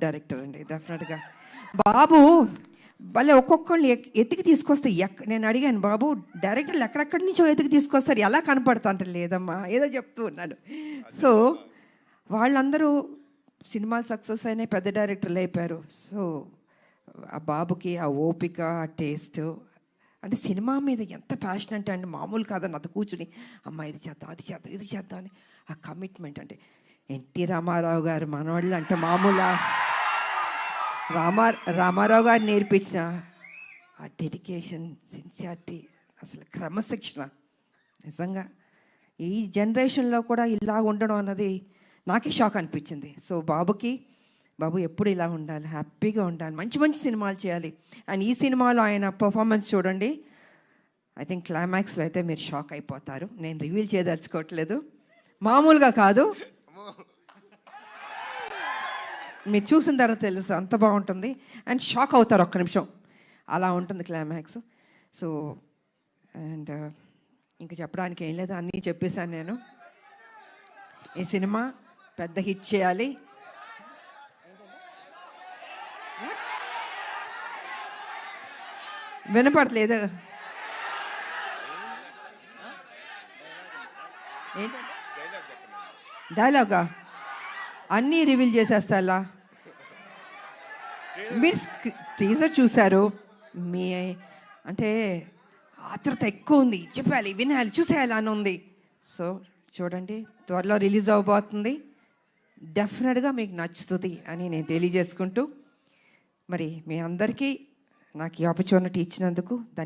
Director అండి డెఫినెట్గా. బాబు భలే ఒక్కొక్కళ్ళు ఎతికి తీసుకొస్తే నేను అడిగాను, బాబు డైరెక్టర్లు ఎక్కడెక్కడి నుంచో ఎతికి తీసుకొస్తారు, ఎలా కనపడతా అంటే లేదమ్మా ఏదో చెప్తూ ఉన్నాను. సో వాళ్ళందరూ సినిమాలు సక్సెస్ అయినాయి, పెద్ద డైరెక్టర్లు అయిపోయారు. సో ఆ బాబుకి ఆ ఓపిక, ఆ టేస్ట్, అంటే సినిమా మీద ఎంత ప్యాషన్ అంటే అండి మామూలు కాదని అది కూర్చుని అమ్మ ఇది చేద్దాం, అది చేద్దాం, ఇది చేద్దాం అని ఆ కమిట్మెంట్. అంటే ఎన్టీ రామారావు గారు మనవాళ్ళు అంటే మామూలు రామారావు గారు నేర్పించిన ఆ డెడికేషన్, సిన్సియారిటీ, అసలు క్రమశిక్షణ నిజంగా ఈ జనరేషన్లో కూడా ఇలా ఉండడం అన్నది నాకే షాక్ అనిపించింది. సో బాబు ఎప్పుడు ఇలా ఉండాలి, హ్యాపీగా ఉండాలి, మంచి మంచి సినిమాలు చేయాలి. అండ్ ఈ సినిమాలో ఆయన పర్ఫార్మెన్స్ చూడండి, ఐ థింక్ క్లైమాక్స్లో అయితే మీరు షాక్ అయిపోతారు. నేను రివీల్ చేయదలుచుకోవట్లేదు, మామూలుగా కాదు, మీరు చూసిన తర్వాత తెలుసు అంత బాగుంటుంది. అండ్ షాక్ అవుతారు ఒక్క నిమిషం, అలా ఉంటుంది క్లైమాక్స్. సో అండ్ ఇంకా చెప్పడానికి ఏం లేదు, అన్నీ చెప్పేశాను నేను. ఈ సినిమా పెద్ద హిట్ చేయాలి. వినపడలేదు ఏంటి డైలాగా? అన్నీ రివీల్ చేసేస్తా. మీరు టీజర్ చూశారు, మీ అంటే ఆతృత ఎక్కువ ఉంది, చెప్పాలి, వినాలి, చూసేయాలి అని ఉంది. సో చూడండి, త్వరలో రిలీజ్ అవబోతుంది, డెఫినెట్గా మీకు నచ్చుతుంది అని నేను తెలియజేసుకుంటూ, మరి మీ అందరికీ నాకు ఈ ఆపర్చునిటీ ఇచ్చినందుకు ధన్యవాదాలు.